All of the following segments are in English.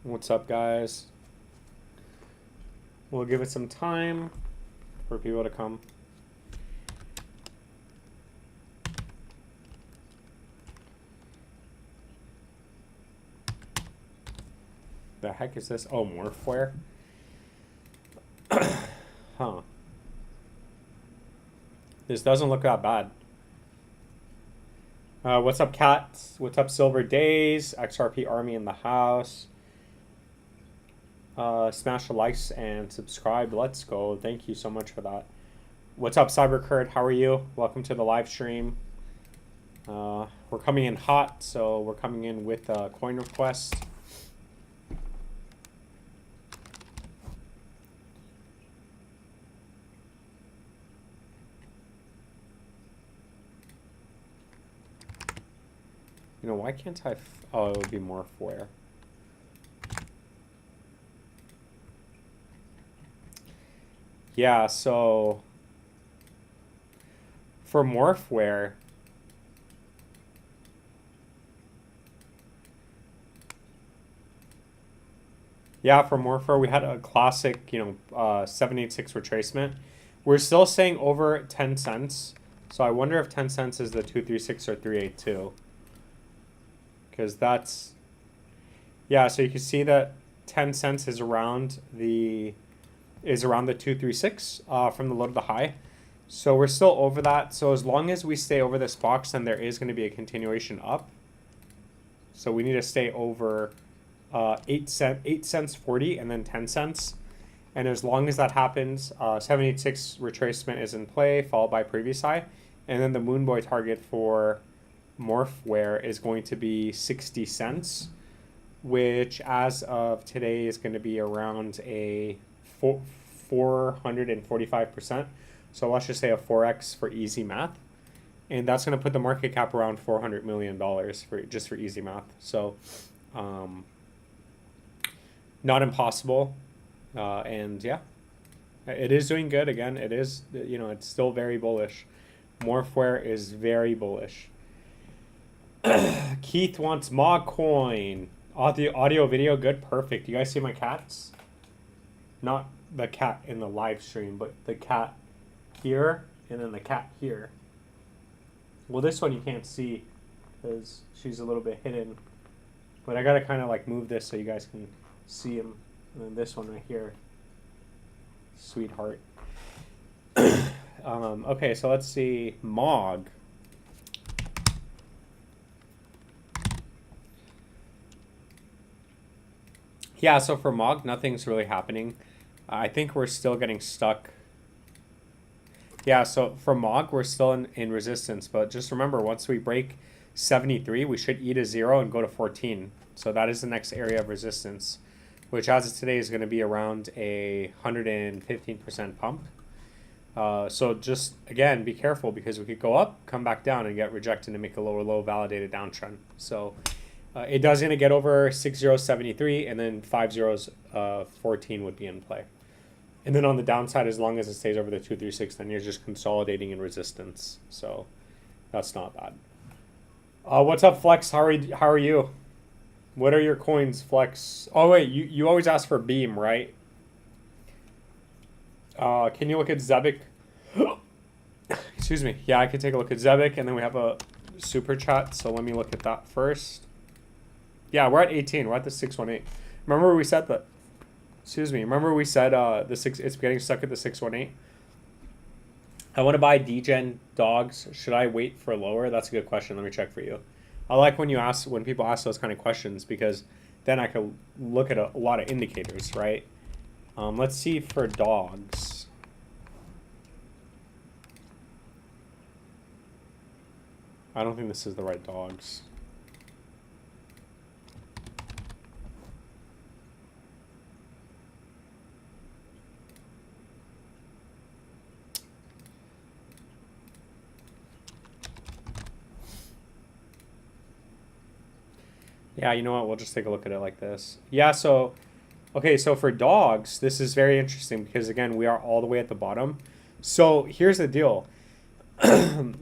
What's up, guys? We'll give it some time for people to come. The heck is this? Oh, Morphware? Huh. This doesn't look that bad. What's up, Cats? What's up, Silver Days? XRP Army in the house. Smash the likes and subscribe. Let's go. Thank you so much for that. What's up, CyberCurd? How are you? Welcome to the live stream. We're coming in hot, so we're coming in with a coin request. You know, why can't I... Oh, it would be Morphware. Yeah, so... For Morphware... Yeah, for Morphware, we had a classic, 786 retracement. We're still saying over 10 cents. So I wonder if 10 cents is the 236 or 382. Because that's... Yeah, so you can see that 10 cents is around the 236 from the low to the high. So we're still over that. So as long as we stay over this box, then there is going to be a continuation up. So we need to stay over 8 cents 40 and then 10 cents. And as long as that happens, 786 retracement is in play, followed by previous high. And then the Moonboy target for Morphware is going to be 60 cents, which as of today is going to be around a 445%. So let's just say a 4x for easy math. And that's going to put the market cap around $400 million just for easy math. So not impossible. And yeah, it is doing good. Again, it is, it's still very bullish. Morphware is very bullish. Keith wants Mog Coin. Audio, video, good, perfect. You guys see my cats? Not the cat in the live stream, but the cat here and then the cat here. Well, this one you can't see because she's a little bit hidden. But I gotta kind of like move this so you guys can see him. And then this one right here. Sweetheart. Okay, so let's see. Mog. Yeah, so for Mog, nothing's really happening. I think we're still getting stuck. Yeah, so for Mog, we're still in resistance. But just remember, once we break 73, we should eat a 0 and go to 14. So that is the next area of resistance, which as of today is going to be around a 115% pump. So just, again, be careful because we could go up, come back down, and get rejected and make a lower low validated downtrend. So... it does going to get over 6073 and then 5014 would be in play. And then on the downside, as long as it stays over the 236, then you're just consolidating in resistance. So that's not bad. What's up, Flex? How are you? What are your coins, Flex? Oh, wait, you always ask for Beam, right? Can you look at Zebic? Excuse me. Yeah, I can take a look at Zebic, and then we have a super chat. So let me look at that first. Yeah, we're at 18. We're at the 618. Remember we said that. Excuse me. Remember we said it's getting stuck at the 618. I want to buy degen dogs. Should I wait for lower? That's a good question. Let me check for you. I like when people ask those kind of questions because then I can look at a lot of indicators, right? Let's see for dogs. I don't think this is the right dogs. Yeah, you know what? We'll just take a look at it like this. Yeah, so, okay, so for dogs, this is very interesting because, again, we are all the way at the bottom. So here's the deal.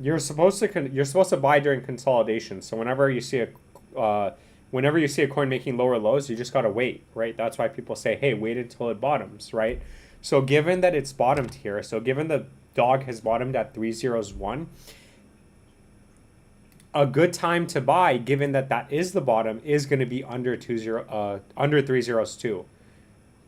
You're supposed to buy during consolidation. So whenever you see whenever you see a coin making lower lows, you just got to wait, right? That's why people say, hey, wait until it bottoms, right? So given that it's bottomed here, so given the dog has bottomed at 301, a good time to buy, given that that is the bottom, is going to be under 302,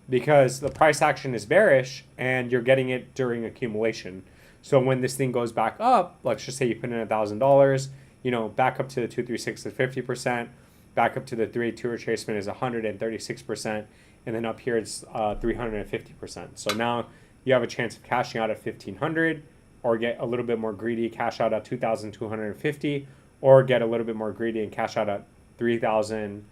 because the price action is bearish and you're getting it during accumulation. So when this thing goes back up, let's just say you put in $1,000, you know, back up to the 236 is 50%, back up to the 382 retracement is 136%, and then up here it's 350%. So now you have a chance of cashing out at 1,500, or get a little bit more greedy, cash out at 2,250, or get a little bit more greedy and cash out at 3,000.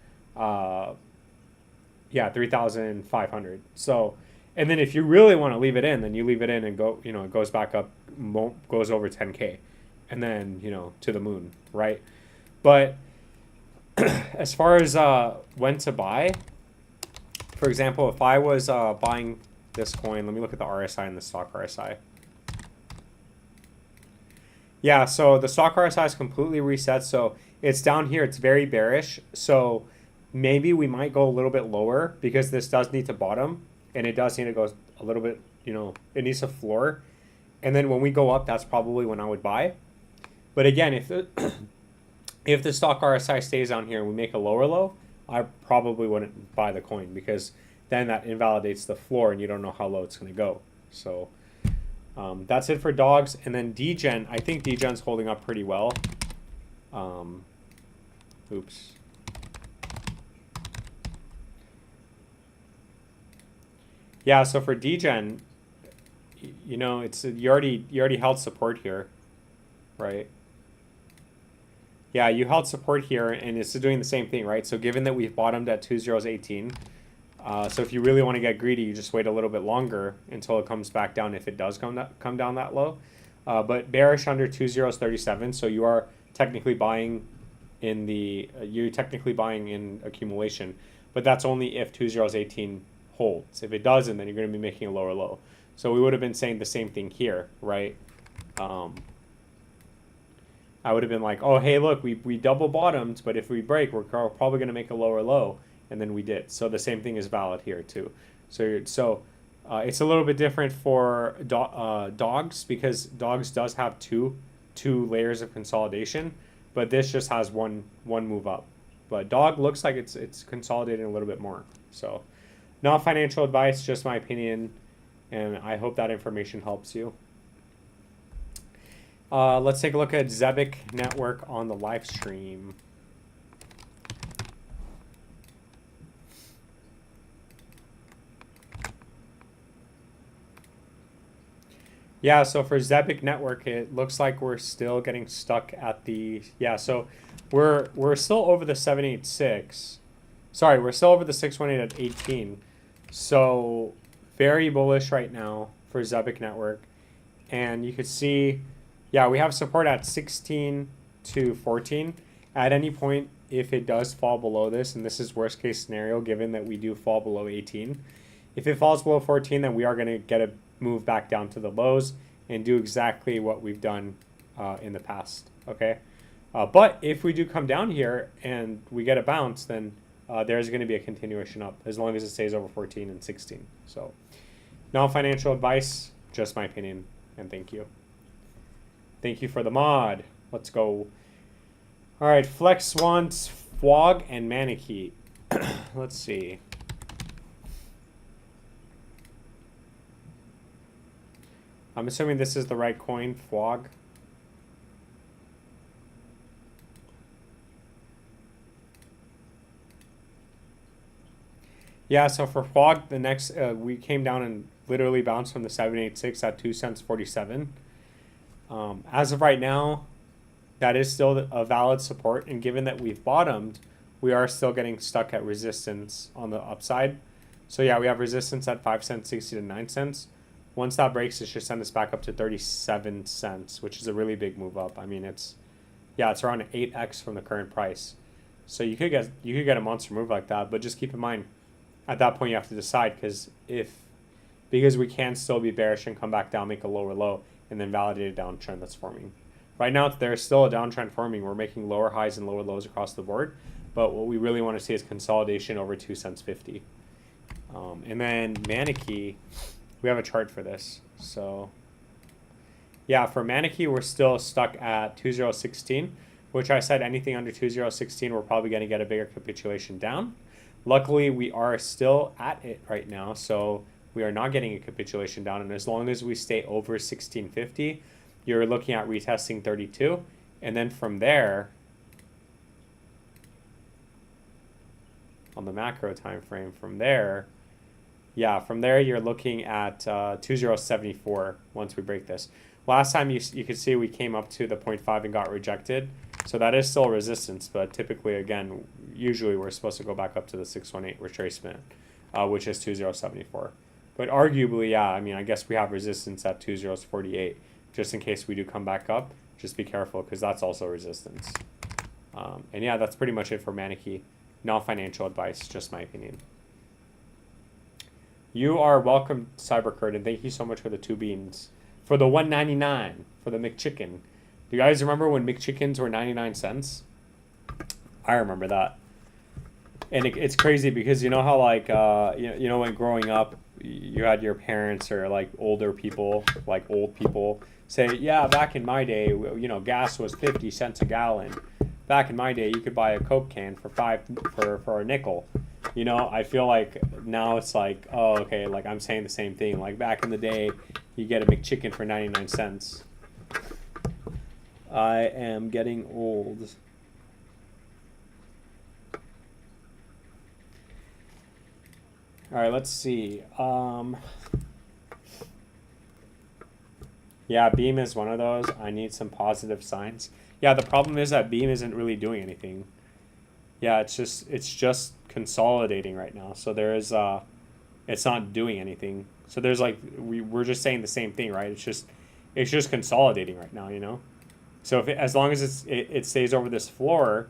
3,500. So, and then if you really want to leave it in, then you leave it in and go, you know, it goes back up, goes over 10K, and then, you know, to the moon, right? But as far as when to buy, for example, if I was buying this coin, let me look at the RSI and the stock RSI. Yeah, so the stock RSI is completely reset. So it's down here. It's very bearish. So maybe we might go a little bit lower because this does need to bottom, and it does need to go a little bit, you know, it needs a floor. And then when we go up, that's probably when I would buy. But again, if the, if the stock RSI stays down here and we make a lower low, I probably wouldn't buy the coin, because then that invalidates the floor and you don't know how low it's going to go. So that's it for dogs. And then DGen, I think DGen's holding up pretty well. Oops. Yeah, so for DGen, you know, it's you already held support here, right? Yeah, you held support here, and it's doing the same thing, right? So given that we've bottomed at 2018, so if you really want to get greedy, you just wait a little bit longer until it comes back down, if it does come down that low. But bearish under 2037, so you are technically buying in the you're technically buying in accumulation, but that's only if 2018 holds. If it doesn't, then you're going to be making a lower low. So we would have been saying the same thing here, right? I would have been like, oh, hey, look, we double bottomed, but if we break, we're probably going to make a lower low, and then we did. So the same thing is valid here too. So it's a little bit different for dogs, because dogs does have two layers of consolidation, but this just has one move up. But dog looks like it's consolidating a little bit more. So not financial advice, just my opinion, and I hope that information helps you. Let's take a look at Zebic Network on the live stream. Yeah, so for Zebic Network, it looks like we're still getting stuck at the, yeah, so we're still over the 786. Sorry, we're still over the 618 at 18. So very bullish right now for Zebic Network. And you could see, yeah, we have support at 16 to 14. At any point, if it does fall below this, and this is worst case scenario given that we do fall below 18, if it falls below 14, then we are going to get a move back down to the lows and do exactly what we've done in the past, okay? But if we do come down here and we get a bounce, then there's going to be a continuation up as long as it stays over 14 and 16. So not financial advice, just my opinion, and thank you. Thank you for the mod. Let's go. All right, Flex wants FWOG and Manakee. Let's see. I'm assuming this is the right coin, FWOG. Yeah, so for FWOG, the next, we came down and literally bounced from the 786 at 2 cents 47. As of right now, that is still a valid support, and given that we've bottomed, we are still getting stuck at resistance on the upside. So yeah, we have resistance at 5 cents 60 to 9 cents. Once that breaks, it should send us back up to 37 cents, which is a really big move up. I mean, it's around 8x from the current price. So you could get a monster move like that, but just keep in mind, at that point you have to decide, because we can still be bearish and come back down, make a lower low, and then validate a downtrend that's forming. Right now, there's still a downtrend forming. We're making lower highs and lower lows across the board, But what we really want to see is consolidation over 2 cents 50. And then Maneki, we have a chart for this. So yeah, for Maneki, we're still stuck at 2016, which I said anything under 2016, we're probably going to get a bigger capitulation down. Luckily, we are still at it right now, so we are not getting a capitulation down. And as long as we stay over 1650, you're looking at retesting 32. And then from there, on the macro time frame, from there you're looking at 2074 once we break this. Last time you could see we came up to the 0.5 and got rejected, so that is still resistance, but typically, again, usually we're supposed to go back up to the 618 retracement, which is 2074. But arguably, yeah, I mean, I guess we have resistance at 2048, just in case we do come back up. Just be careful, because that's also resistance. And yeah, that's pretty much it for Maneki. Not financial advice, just my opinion. You are welcome, Cybercurd, and thank you so much for the 2 beans. For the $1.99 for the McChicken. Do you guys remember when McChickens were 99 cents? I remember that. And it's crazy because you know how, like, you know when growing up, you had your parents or, like, older people, like old people, say, yeah, back in my day, you know, gas was 50 cents a gallon. Back in my day, you could buy a Coke can for a nickel. You know, I feel like now it's like, oh, okay, like I'm saying the same thing. Like back in the day, you get a McChicken for 99 cents. I am getting old. All right, let's see. Yeah, Beam is one of those. I need some positive signs. Yeah, the problem is that Beam isn't really doing anything. Yeah, it's just consolidating right now. So there is it's not doing anything. So there's like we're just saying the same thing, right? It's just consolidating right now, you know. So if as long as it stays over this floor,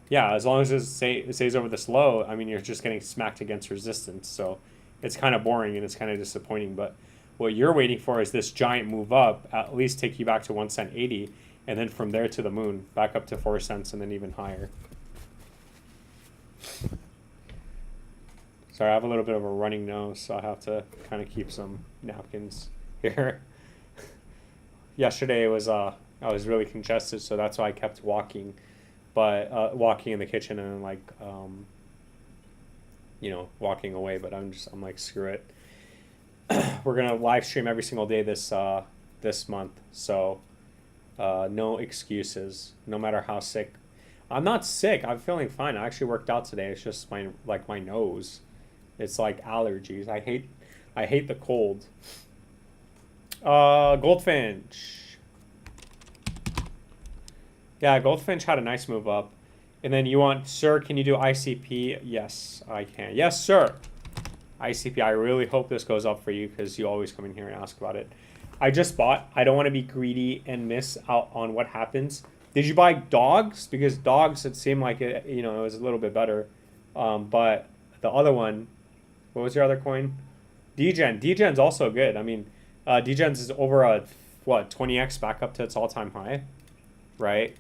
yeah, as long as it stays over this low, I mean, you're just getting smacked against resistance. So it's kind of boring and it's kind of disappointing. But what you're waiting for is this giant move up, at least take you back to 1 cent 80, and then from there to the moon, back up to 4 cents, and then even higher. Sorry, I have a little bit of a running nose, so I have to kind of keep some napkins here. Yesterday it was I was really congested, so that's why I kept walking, but walking in the kitchen and like you know, walking away. But I'm like, screw it. We're gonna live stream every single day this month, so no excuses, no matter how sick. I'm not sick. I'm feeling fine. I actually worked out today. It's just my nose. It's like allergies. I hate the cold. Goldfinch. Yeah, Goldfinch had a nice move up. And then you want, sir, can you do ICP? Yes, I can. Yes, sir. ICP, I really hope this goes up for you because you always come in here and ask about it. I just bought. I don't want to be greedy and miss out on what happens. Did you buy dogs? Because dogs, it seemed like it, you know, it was a little bit better. But the other one, what was your other coin? Degen. Degen's also good. I mean, Degen's is over a, what, 20x back up to its all-time high, right?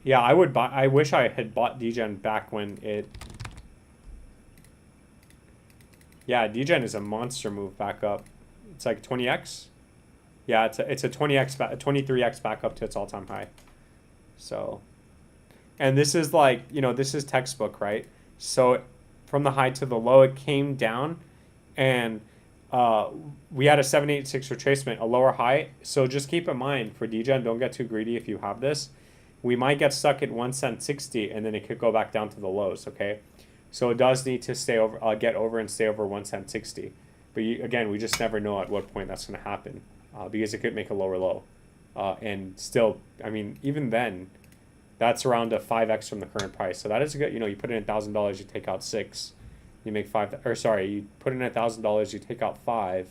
Yeah, I would buy. I wish I had bought Degen back when it. Yeah, Degen is a monster move back up. It's like 20x. Yeah, it's a 20x, 23x back up to its all-time high. So, and this is like, you know, this is textbook, right? So from the high to the low, it came down, and we had a 786 retracement, a lower high. So just keep in mind for Degen, don't get too greedy if you have this. We might get stuck at 1 cent 60, and then it could go back down to the lows, okay? So it does need to stay over, get over and stay over 1 cent 60. But again, we just never know at what point that's going to happen, because it could make a lower low. And still, I mean, even then, that's around a 5x from the current price. So that is a good, you know, you put in $1,000, you take out 6. You make 5, or sorry, you put in $1,000, you take out 5.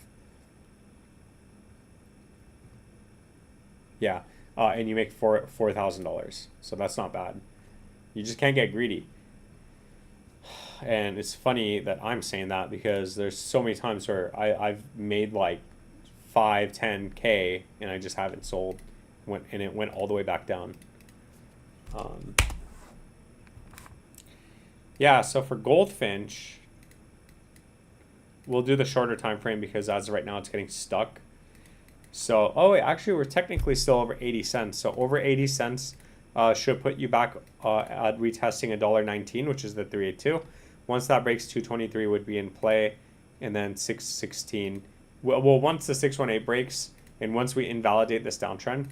Yeah. And you make $4,000. So that's not bad. You just can't get greedy. And it's funny that I'm saying that because there's so many times where I've made like 5, 10K and I just haven't sold, and it went all the way back down. Um, yeah, so for Goldfinch, we'll do the shorter time frame because as of right now it's getting stuck. So, oh wait, actually we're technically still over 80 cents. So over 80 cents should put you back at retesting $1.19, which is the 382. Once that breaks 223 would be in play, and then 616. Well, once the 618 breaks, and once we invalidate this downtrend,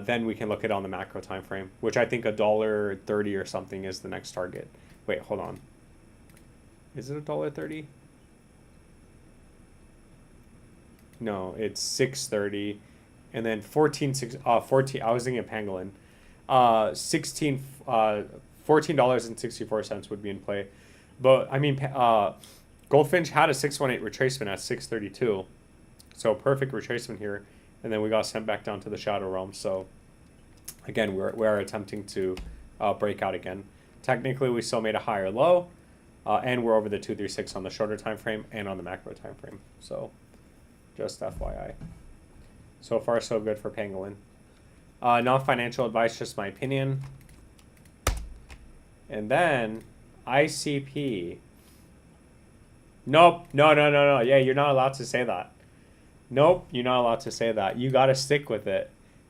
then we can look at it on the macro time frame, which I think $1.30 or something is the next target. Wait, hold on. Is it $1.30? No, it's 630, and then 14. I was thinking of Pangolin. $14.64 would be in play, but I mean, Goldfinch had a 618 retracement at 632, so perfect retracement here, and then we got sent back down to the shadow realm. So again, we're attempting to break out again. Technically, we still made a higher low, and we're over the 236 on the shorter time frame and on the macro time frame. So. Just FYI. So far, so good for Pangolin. Not financial advice, just my opinion. And then ICP. Nope. No. Yeah, you're not allowed to say that. Nope, you're not allowed to say that. You got to stick with it.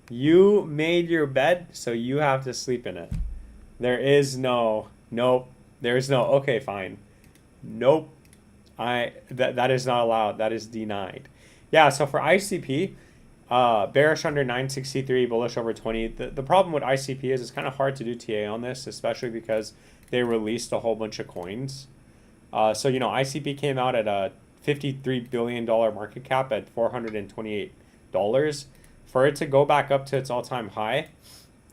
You made your bed, so you have to sleep in it. There is no. Nope. There's no. Okay, fine. Nope. That is not allowed. That is denied. Yeah, so for ICP, bearish under 963, bullish over 20. The problem with ICP is it's kind of hard to do TA on this, especially because they released a whole bunch of coins. So, you know, ICP came out at a $53 billion market cap at $428. For it to go back up to its all-time high,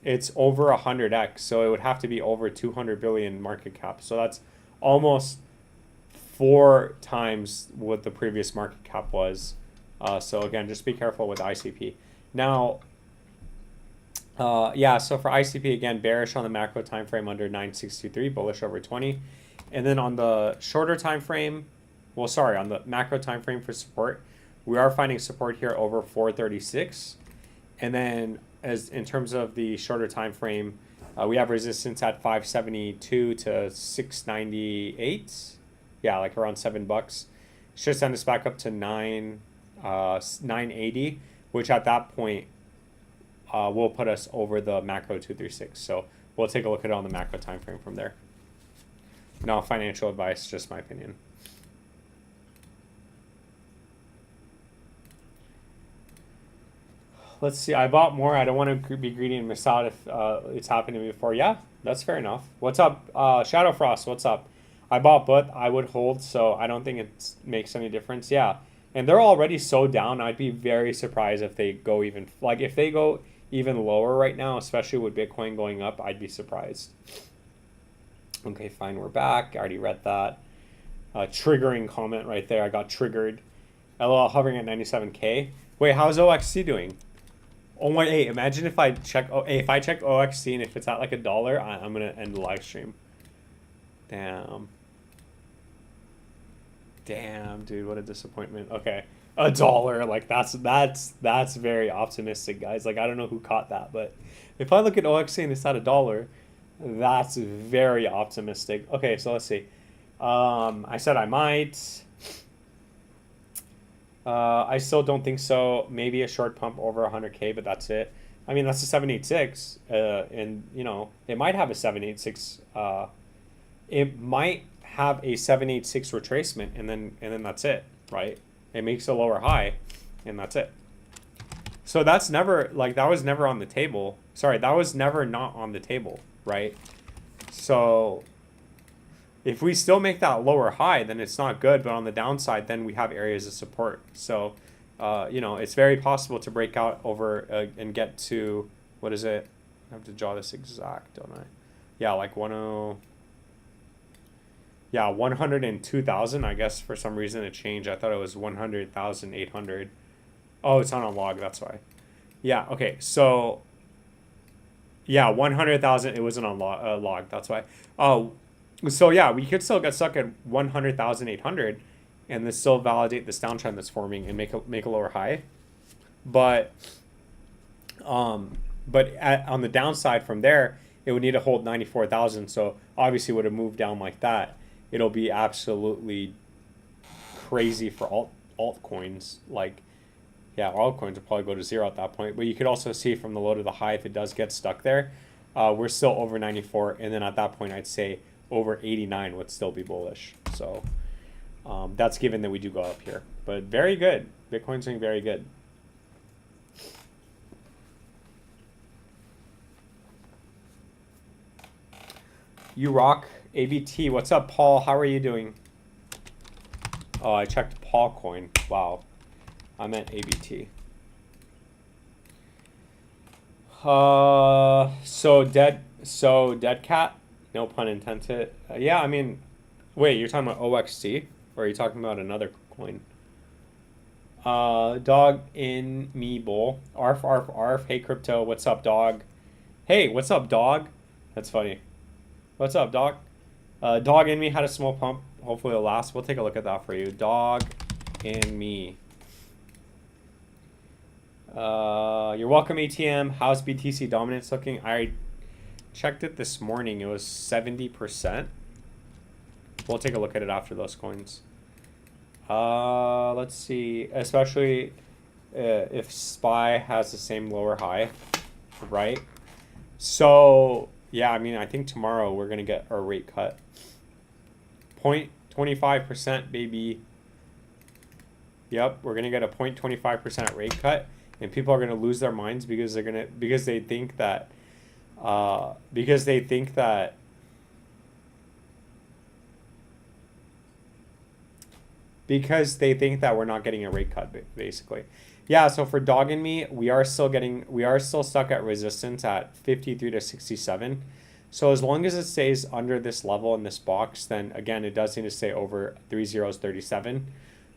it's over 100x. So it would have to be over 200 billion market cap. So that's almost 4 times what the previous market cap was. So again, just be careful with ICP. Now, yeah, so for ICP, again, bearish on the macro time frame under 963, bullish over 20. And then on the shorter time frame, well, sorry, on the macro time frame for support, we are finding support here over 436. And then as in terms of the shorter time frame, we have resistance at 572 to 698. Yeah, like around $7. Should send us back up to 980, which at that point will put us over the macro 236. So we'll take a look at it on the macro time frame from there. No financial advice, just my opinion. Let's see. I bought more. I don't want to be greedy and miss out if it's happened to me before. Yeah, that's fair enough. What's up, Shadow Frost? What's up? I bought, but I would hold, so I don't think it makes any difference. Yeah. And they're already so down. I'd be very surprised if they go even, like if they go even lower right now, especially with Bitcoin going up, I'd be surprised. Okay, fine. We're back. I already read that. Triggering comment right there. I got triggered. LOL hovering at 97K. Wait, how's OXC doing? Oh my, hey, imagine if I check, if I check OXC and if it's at like $1, I'm going to end the live stream. Damn. Damn, dude, what a disappointment. Okay, $1. Like that's very optimistic, guys. Like I don't know who caught that, but if I look at OXC and it's at $1, that's very optimistic. Okay, so let's see. I said I might. I still don't think so. Maybe a short pump over 100K, but that's it. I mean, that's a 786, and you know it might have a 786. It might have a 786 retracement, and then that's it, right? It makes a lower high, and that's it. So that's never, like, that was never on the table. Sorry, that was never not on the table, right? So if we still make that lower high, then it's not good. But on the downside, then we have areas of support. So, you know, it's very possible to break out over and get to, what is it? I have to draw this exact, don't I? Yeah, like 102,000. I guess for some reason it changed. I thought it was 100,800. Oh, it's not on log. That's why. Yeah. Okay. So, yeah, 100,000. It wasn't on log. That's why. Oh, so yeah, we could still get stuck at 100,800, and then still validate this downtrend that's forming and make a lower high. But on the downside from there, it would need to hold 94,000. So obviously it would have moved down like that. It'll be absolutely crazy for altcoins. Like, yeah, altcoins will probably go to zero at that point. But you could also see from the low to the high, if it does get stuck there, we're still over 94. And then at that point, I'd say over 89 would still be bullish. So that's given that we do go up here. But very good. Bitcoin's doing very good. You rock. ABT. What's up, Paul? How are you doing? Oh, I checked Paul coin. Wow. I meant ABT. So dead cat. No pun intended. Yeah, I mean, wait, you're talking about OXT, or are you talking about another coin? Dog in me bull. Arf arf arf. Hey crypto. What's up, dog? Hey, what's up, dog? That's funny. What's up, dog? Dog in me had a small pump. Hopefully it'll last. We'll take a look at that for you. Dog in me. You're welcome, ATM. How's BTC dominance looking? I checked it this morning. It was 70%. We'll take a look at it after those coins. Let's see. Especially if SPY has the same lower high, right? So, yeah, I mean, I think tomorrow we're going to get our rate cut. 0.25%, baby. Yep, we're going to get a 0.25% rate cut. And people are going to lose their minds because they think that we're not getting a rate cut, basically. Yeah, so for dog and me, we are still stuck at resistance at 53 to 67. So as long as it stays under this level in this box, then again, it does need to stay over 3037.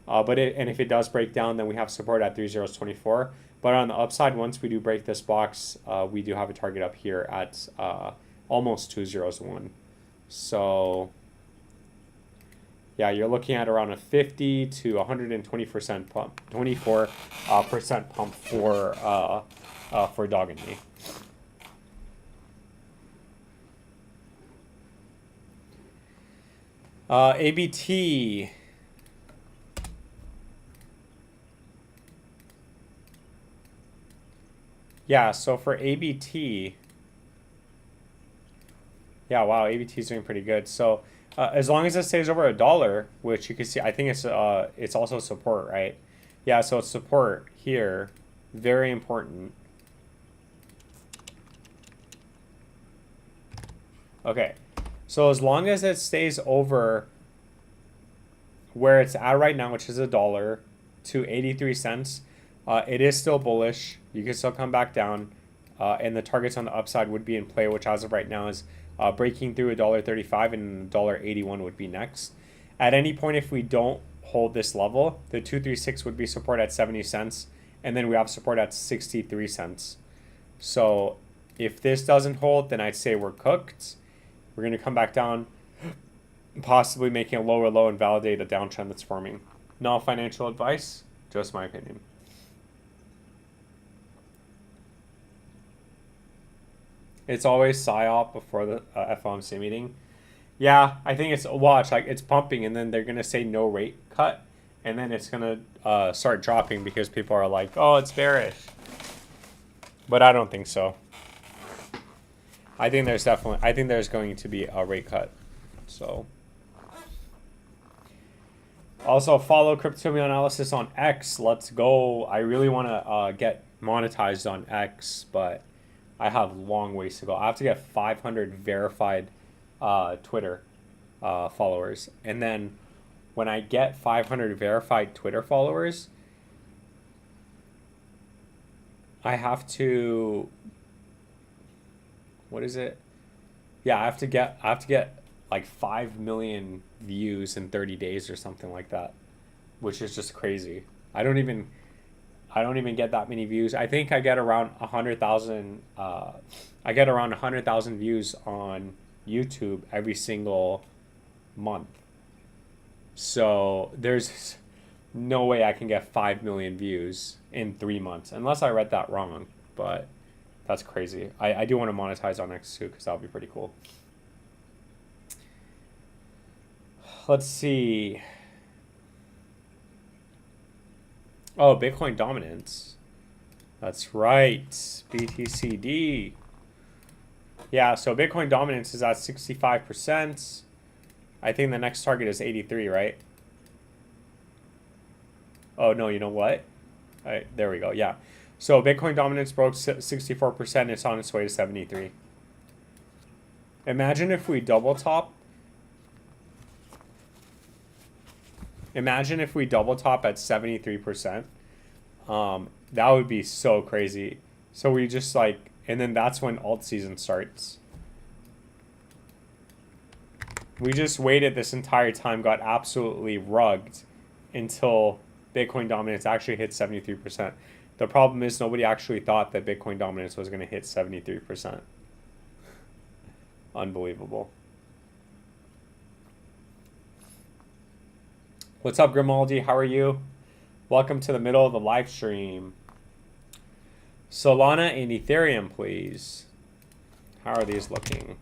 And if it does break down, then we have support at 3024. But on the upside, once we do break this box, we do have a target up here at almost 201. So yeah, you're looking at around a 50 to 120% pump, 24% pump for dog and me. ABT. Yeah, so for ABT, yeah, wow, ABT is doing pretty good. So as long as it stays over $1, which you can see, I think it's also support, right? Yeah, so it's support here, very important. Okay, so as long as it stays over where it's at right now, which is $1 to 83 cents, it is still bullish. You can still come back down, and the targets on the upside would be in play, which as of right now is breaking through $1.35 and $1.81 would be next. At any point, if we don't hold this level, the 236 would be support at 70 cents, and then we have support at 63 cents. So if this doesn't hold, then I'd say we're cooked. We're going to come back down, possibly making a lower low and validate a downtrend that's forming. No financial advice, just my opinion. It's always PSYOP before the FOMC meeting. Yeah, I think it's watch, like it's pumping, and then they're gonna say no rate cut, and then it's gonna start dropping because people are like, oh, it's bearish. But I don't think so. I think there's going to be a rate cut. So also follow Crypto Analysis on X. Let's go. I really want to get monetized on X, but I have long ways to go. I have to get 500 verified Twitter followers. And then when I get 500 verified Twitter followers, I have to, what is it? Yeah, I have to get like 5 million views in 30 days or something like that, which is just crazy. I don't even get that many views. I think I get around 100,000. I get around 100,000 views on YouTube every single month. So there's no way I can get 5 million views in 3 months, unless I read that wrong. But That's crazy. I do want to monetize on X too, because that would be pretty cool. Let's see. Oh, Bitcoin dominance. That's right. BTCD. Yeah, so Bitcoin dominance is at 65%. I think the next target is 83, right? Oh, no, you know what? All right, there we go. Yeah. So Bitcoin dominance broke 64%. It's on its way to 73. Imagine if we double top. Imagine if we double top at 73%. That would be so crazy. So we just like, and then that's when alt season starts. We just waited this entire time, got absolutely rugged until Bitcoin dominance actually hit 73%. The problem is nobody actually thought that Bitcoin dominance was going to hit 73%. Unbelievable. What's up, Grimaldi? How are you? Welcome to the middle of the live stream. Solana and Ethereum, please. How are these looking?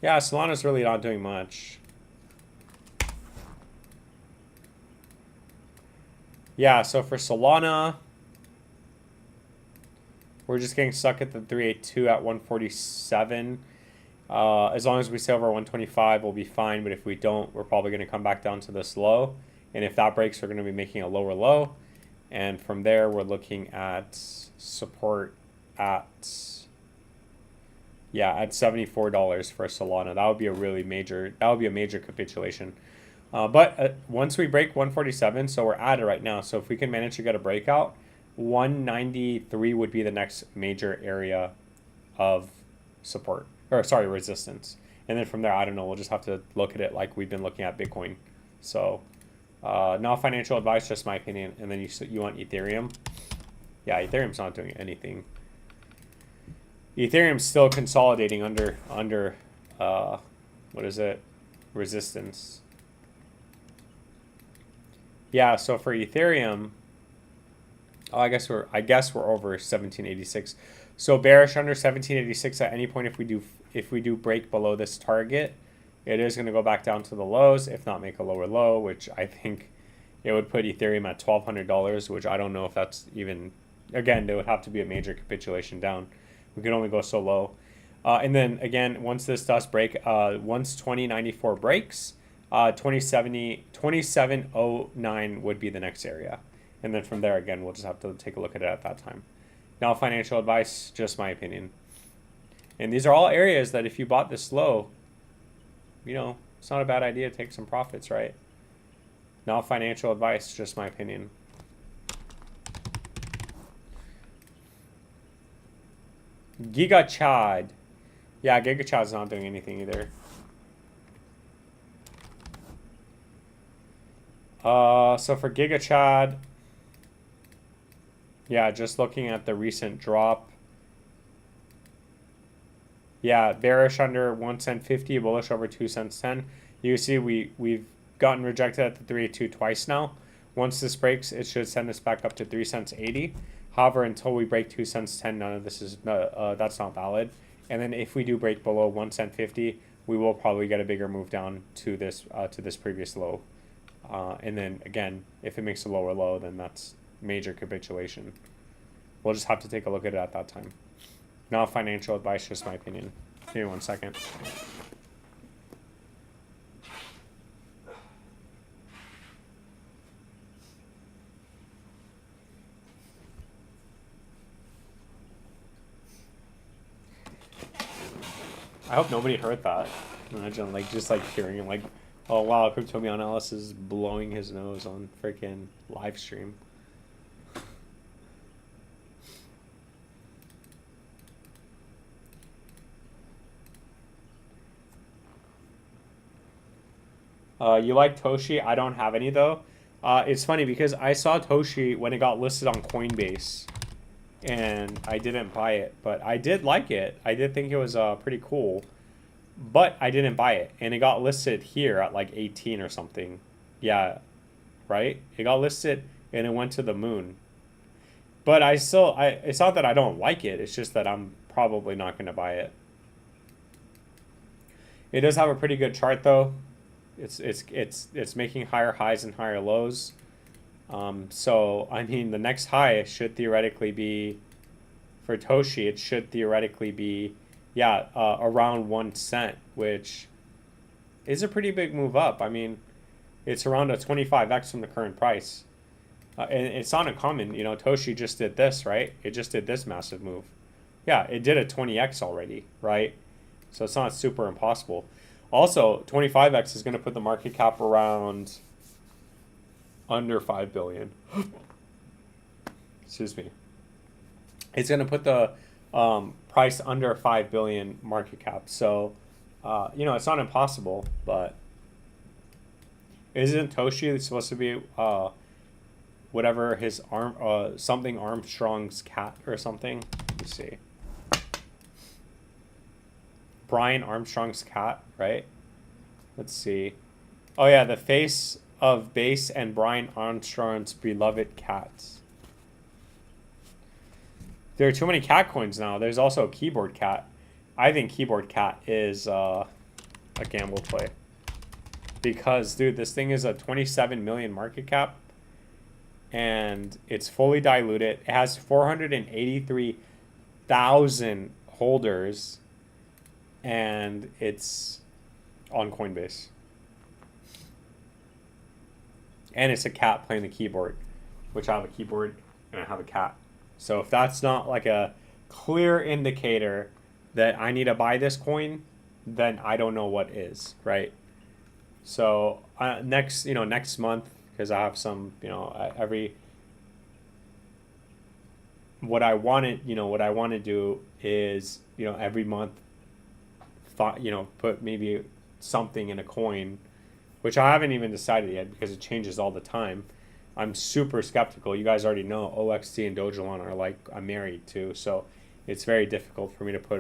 Yeah, Solana's really not doing much. Yeah, so for Solana, we're just getting stuck at the 382 at 147. As long as we stay over 125, we'll be fine. But if we don't, we're probably going to come back down to this low. And if that breaks, we're going to be making a lower low. And from there, we're looking at support at, yeah, at $74 for Solana. That would be a really major, capitulation. But once we break 147, so we're at it right now. So if we can manage to get a breakout, 193 would be the next major area of support, or sorry, resistance. And then from there, I don't know, we'll just have to look at it like we've been looking at Bitcoin. So not financial advice, just my opinion. And then you want Ethereum. Yeah, Ethereum's not doing anything. Ethereum's still consolidating under what is it? Resistance. Yeah, so for Ethereum, oh, I guess we're over 1786. So bearish under 1786 at any point if we do break below this target, it is going to go back down to the lows, if not make a lower low, which I think it would put Ethereum at $1,200, which I don't know if that's even, again, there would have to be a major capitulation down. We could only go so low. And then again, once this does break, once 2094 breaks, 2709 would be the next area. And then from there, again, we'll just have to take a look at it at that time. Now, financial advice, just my opinion. And these are all areas that if you bought this low, you know, it's not a bad idea to take some profits, right? Not financial advice, just my opinion. Giga Chad. Yeah, Giga Chad's not doing anything either. So for Giga Chad, yeah, just looking at the recent drop. Yeah, bearish under 1 cent 50, bullish over 2 cents 10. You see we've gotten rejected at the 382 twice now. Once this breaks, it should send us back up to 3 cents 80. However, until we break 2 cents 10, none of this is that's not valid. And then if we do break below 1 cent 50, we will probably get a bigger move down to this previous low. And then again, if it makes a lower low, then that's major capitulation. We'll just have to take a look at it at that time. Not financial advice, just my opinion. Give me 1 second. I hope nobody heard that. Imagine just hearing like, oh wow, Crypto Analysis is blowing his nose on freaking live stream. You like Toshi? I don't have any though. It's funny because I saw Toshi when it got listed on Coinbase, and I didn't buy it, but I did like it. I did think it was pretty cool, but I didn't buy it, and it got listed here at like 18 or something. Yeah, right? It got listed and it went to the moon. But it's not that I don't like it. It's just that I'm probably not going to buy it. It does have a pretty good chart though. It's making higher highs and higher lows. So I mean, the next high should theoretically be for Toshi. It should theoretically be, yeah, around 1 cent, which is a pretty big move up. I mean, it's around a 25x from the current price. And it's not uncommon, you know, Toshi just did this, right? It just did this massive move. Yeah, it did a 20x already, right? So it's not super impossible. Also, 25x is going to put the market cap around under 5 billion. Excuse me. It's going to put the price under 5 billion market cap. So, you know, it's not impossible, but isn't Toshi supposed to be whatever his something Armstrong's cat or something? Let me see. Brian Armstrong's cat, right? Let's see. Oh yeah, the face of base and Brian Armstrong's beloved cats. There are too many cat coins now. There's also a keyboard cat. I think keyboard cat is a gamble play. Because, dude, this thing is a 27 million market cap. And it's fully diluted. It has 483,000 holders. And it's on Coinbase. And it's a cat playing the keyboard. Which I have a keyboard and I have a cat. So if that's not like a clear indicator that I need to buy this coin, then I don't know what is, right? So next month, because I have some, what I want to do is, every month, put maybe something in a coin, which I haven't even decided yet because it changes all the time. I'm super skeptical. You guys already know OXT and Dogelon are like I'm married to, so it's very difficult for me to put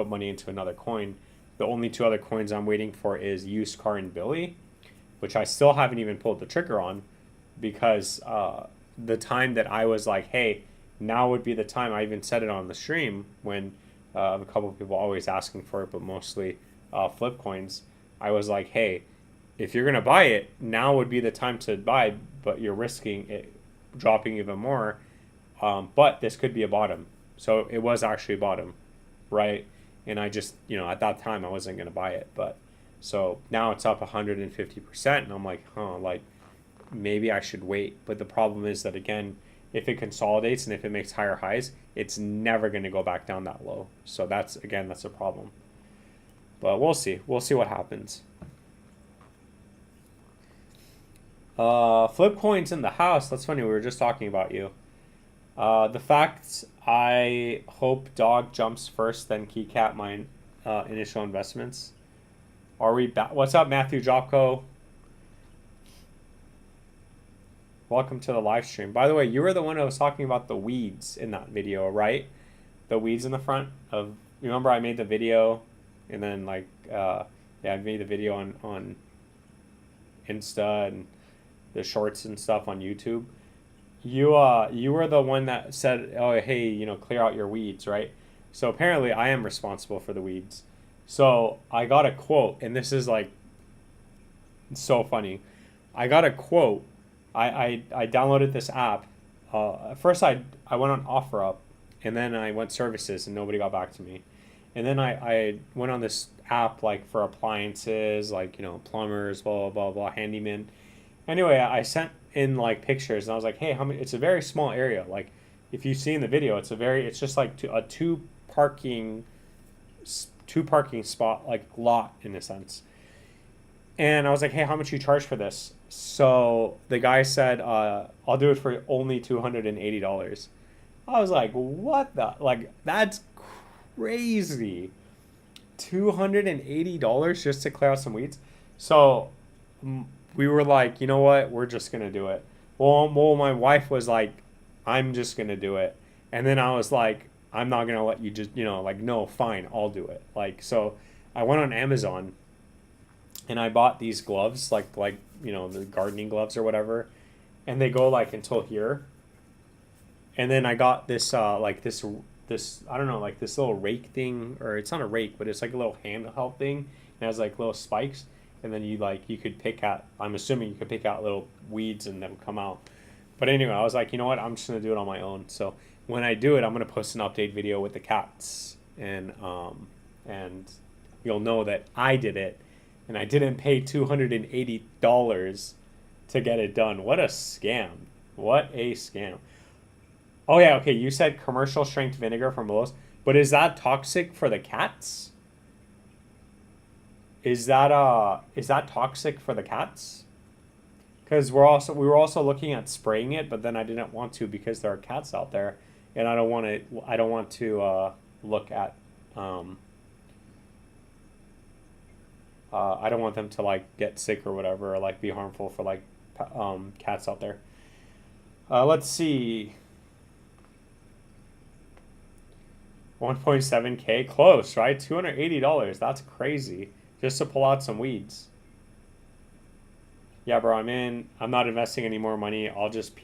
money into another coin. The only two other coins I'm waiting for is Used Car and Billy, which I still haven't even pulled the trigger on because the time that I was like, hey, now would be the time. I even said it on the stream when a couple of people always asking for it, but mostly flip coins. I was like, hey, if you're going to buy it, now would be the time to buy, but you're risking it dropping even more. But this could be a bottom. So it was actually a bottom, right? And I just, at that time I wasn't going to buy it. But so now it's up 150%. And I'm like, maybe I should wait. But the problem is that, again, if it consolidates and if it makes higher highs, it's never going to go back down that low. So that's a problem. But we'll see. We'll see what happens. Flip coins in the house. That's funny. We were just talking about you. The fact I hope dog jumps first, then keycat my initial investments. Are we back? What's up, Matthew Jopko? Welcome to the live stream. By the way, you were the one who was talking about the weeds in that video, right? The weeds in the front of. Remember, I made the video, and then I made the video on Insta and the shorts and stuff on YouTube. You were the one that said, oh, hey, clear out your weeds, right? So apparently I am responsible for the weeds. So I got a quote, and this is so funny. I got a quote. I downloaded this app. First I went on OfferUp, and then I went services, and nobody got back to me. And then I went on this app for appliances, plumbers, blah, blah, blah, handyman. Anyway, I sent in pictures, and I was like, hey, how many? It's a very small area. If you see in the video, it's just a two parking spot, lot in a sense. And I was like, hey, how much you charge for this? So the guy said, I'll do it for only $280. I was like, what the? That's crazy. $280 just to clear out some weeds? So we were like, you know what? We're just going to do it. Well, my wife was like, I'm just going to do it. And then I was like, I'm not going to let you just, no, fine, I'll do it. So I went on Amazon and I bought these gloves, the gardening gloves or whatever. And they go until here. And then I got this like this I don't know, like this little rake thing, or it's not a rake, but it's like a little handheld thing. It has like little spikes, and then you could pick out. I'm assuming you could pick out little weeds and them come out. But anyway, I was like, you know what? I'm just gonna do it on my own. So when I do it, I'm gonna post an update video with the cats, and you'll know that I did it, and I didn't pay $280 to get it done. What a scam! What a scam! Oh yeah, okay. You said commercial strength vinegar from Lowe's, but is that toxic for the cats? Is that toxic for the cats? Because we were also looking at spraying it, but then I didn't want to because there are cats out there, and I don't want to look at I don't want them to like get sick or whatever, or like be harmful for like cats out there. Let's see. 1.7K, close, right? $280. That's crazy. Just to pull out some weeds. Yeah, bro, I'm not investing any more money. I'll just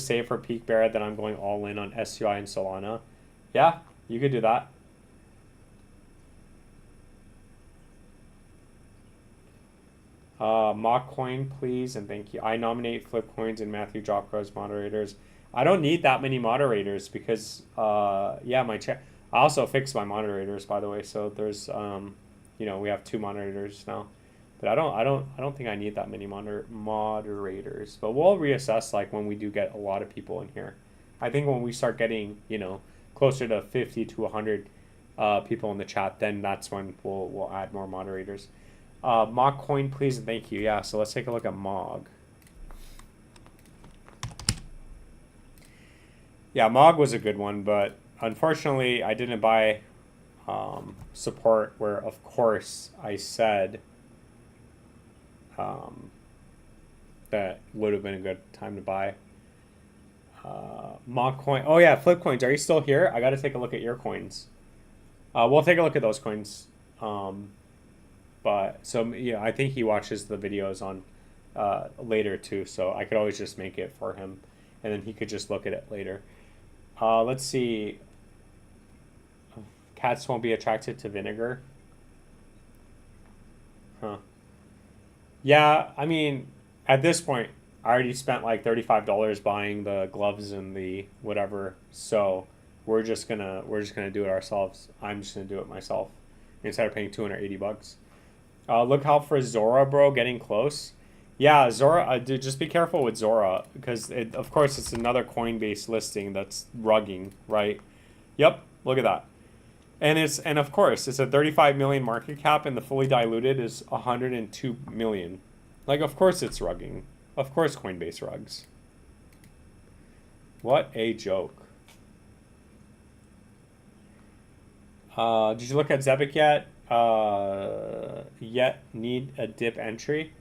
save for peak bear, then I'm going all in on SUI and Solana. Yeah, you could do that. Mock coin, please, and thank you. I nominate Flip Coins and Matthew Jocko as moderators. I don't need that many moderators because, yeah, I also fixed my moderators, by the way. So there's, we have 2 moderators now, but I don't think I need that many moderators. But we'll reassess like when we do get a lot of people in here. I think when we start getting, closer to 50 to 100 people in the chat, then that's when we'll add more moderators. Mog coin, please, and thank you. Yeah, so let's take a look at Mog. Yeah, Mog was a good one, but unfortunately, I didn't buy support where, of course, I said that would have been a good time to buy. Mog coin. Oh, yeah, Flip Coins. Are you still here? I got to take a look at your coins. We'll take a look at those coins. But so yeah, I think he watches the videos on later too, so I could always just make it for him, and then he could just look at it later. Let's see. Cats won't be attracted to vinegar. Huh. Yeah, I mean, at this point, I already spent like $35 buying the gloves and the whatever, so we're just gonna do it ourselves. I'm just gonna do it myself instead of paying $280. Look out for Zora, bro, getting close. Yeah, Zora, dude, just be careful with Zora, because, of course, it's another Coinbase listing that's rugging, right? Yep, look at that. And of course, it's a 35 million market cap, and the fully diluted is 102 million. Like, of course it's rugging. Of course Coinbase rugs. What a joke. Did you look at Zebic yet? Yet need a dip entry?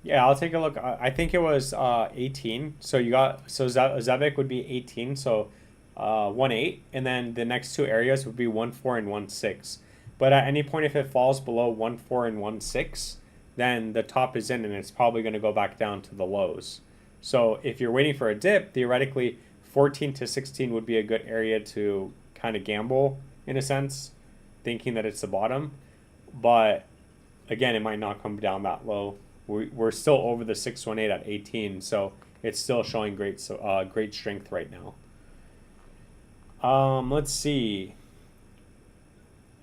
Yeah, I'll take a look. I think it was 18. So Zebic would be 18. So 1.8, and then the next 2 areas would be 1.4 and 1.6. But at any point, if it falls below 1.4 and 1.6, then the top is in, and it's probably going to go back down to the lows. So if you're waiting for a dip, theoretically 14 to 16 would be a good area to kind of gamble in a sense, thinking that it's the bottom. But again, it might not come down that low. We're still over the 618 at 18, so it's still showing great strength right now. Let's see.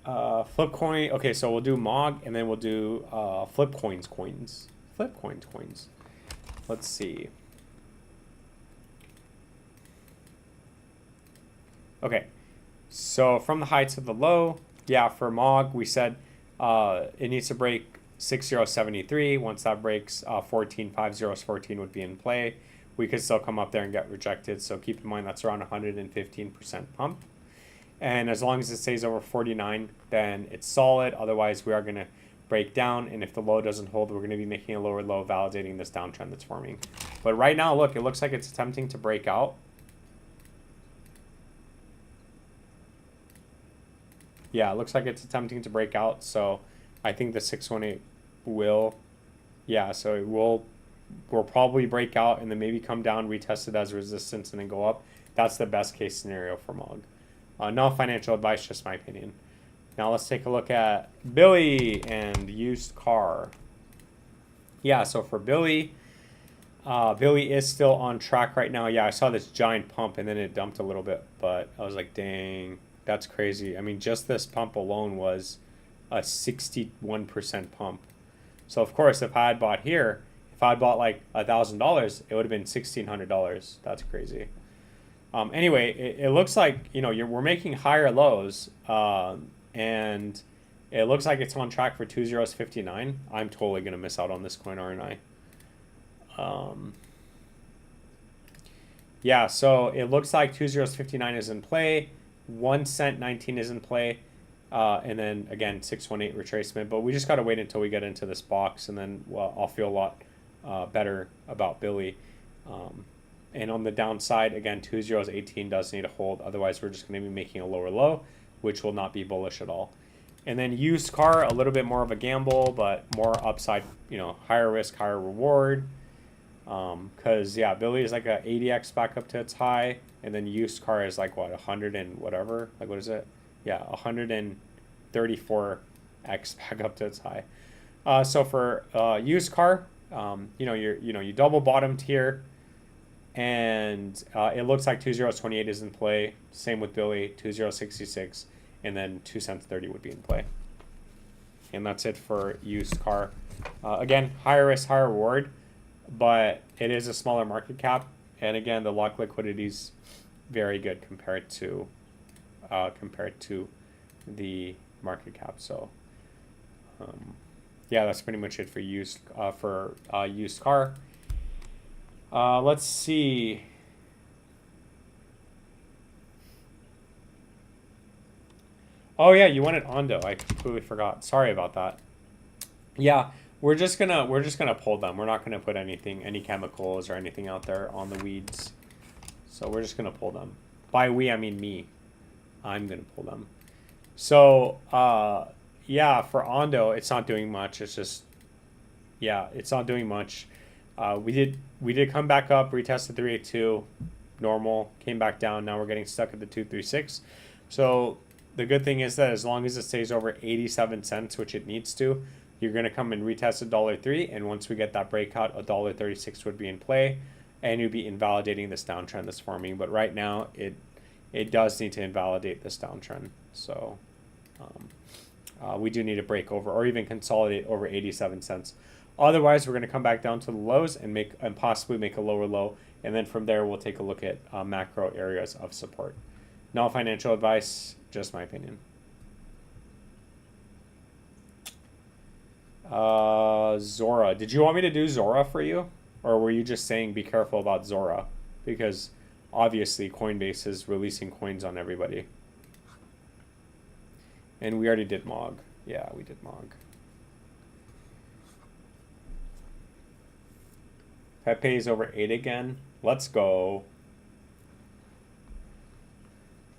Flip coin. Okay, so we'll do Mog, and then we'll do flip coins. Flip coins. Let's see. Okay, so from the high to the low, yeah, for Mog, we said it needs to break 6073. Once that breaks 14 would be in play. We could still come up there and get rejected, so keep in mind that's around 115% pump. And as long as it stays over 49, then it's solid. Otherwise, we are going to break down, and if the low doesn't hold, we're going to be making a lower low, validating this downtrend that's forming. But right now, look, it looks like it's attempting to break out. Yeah, it looks like it's attempting to break out, so I think the 618 will, yeah, so it will probably break out and then maybe come down, retest it as resistance, and then go up. That's the best case scenario for MOG. No financial advice, just my opinion. Now let's take a look at Billy and used car. Yeah, so for Billy, Billy is still on track right now. Yeah, I saw this giant pump and then it dumped a little bit, but I was like, dang, that's crazy. I mean, just this pump alone was a 61% pump. So of course, if I had bought here, if I had bought like $1,000, it would have been $1,600. That's crazy. Anyway, it looks like, you know, we're making higher lows, and it looks like it's on track for 2 zeros 59. I'm totally gonna miss out on this coin, aren't I? Yeah, so it looks like 2 zeros 59 is in play, 1 cent 19 is in play, and then again 618 retracement. But we just gotta wait until we get into this box, and then I'll feel a lot better about Billy. And on the downside, again, 2 zeros 18 does need a hold. Otherwise, we're just going to be making a lower low, which will not be bullish at all. And then used car, a little bit more of a gamble, but more upside, you know, higher risk, higher reward. Because, yeah, Billy is like a 80x back up to its high. And then used car is like, what, 100 and whatever? Like, what is it? Yeah, 134x back up to its high. So for used car, you know, you double bottomed here. And it looks like 2 zeros 28 is in play. Same with Billy, 2 zeros 66, and then 2 cents 30 would be in play. And that's it for used car. Again, higher risk, higher reward, but it is a smaller market cap. And again, the lock liquidity is very good compared to the market cap. So yeah, that's pretty much it for used car. Let's see. Oh yeah, you wanted Ondo. I completely forgot. Sorry about that. Yeah, we're just gonna pull them. We're not gonna put any chemicals or anything out there on the weeds. So we're just gonna pull them. By we, I mean me. I'm gonna pull them. So yeah, for Ondo, it's not doing much. It's just, yeah, it's not doing much. We did come back up, retested 382, normal, came back down. Now we're getting stuck at the 236. So the good thing is that as long as it stays over 87 cents, which it needs to, you're going to come and retest $1.03. And once we get that breakout, $1.36 would be in play, and you'd be invalidating this downtrend that's forming. But right now, it does need to invalidate this downtrend. So we do need to break over or even consolidate over 87 cents. Otherwise, we're going to come back down to the lows and possibly make a lower low. And then from there, we'll take a look at macro areas of support. No financial advice, just my opinion. Zora. Did you want me to do Zora for you? Or were you just saying be careful about Zora? Because obviously Coinbase is releasing coins on everybody. And we already did MOG. Yeah, we did MOG. Pepe is over 8 again. Let's go.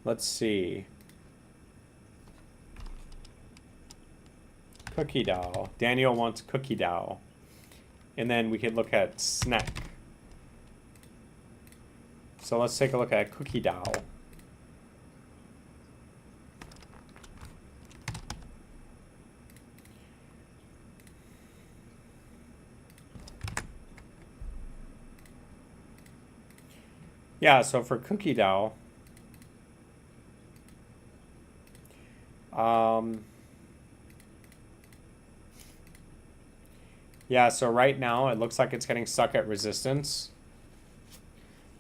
Let's see. Cookie Dow. Daniel wants Cookie Dow. And then we could look at Snack. So let's take a look at Cookie Dow. Yeah, so for Cookie Dow, yeah, so right now it looks like it's getting stuck at resistance.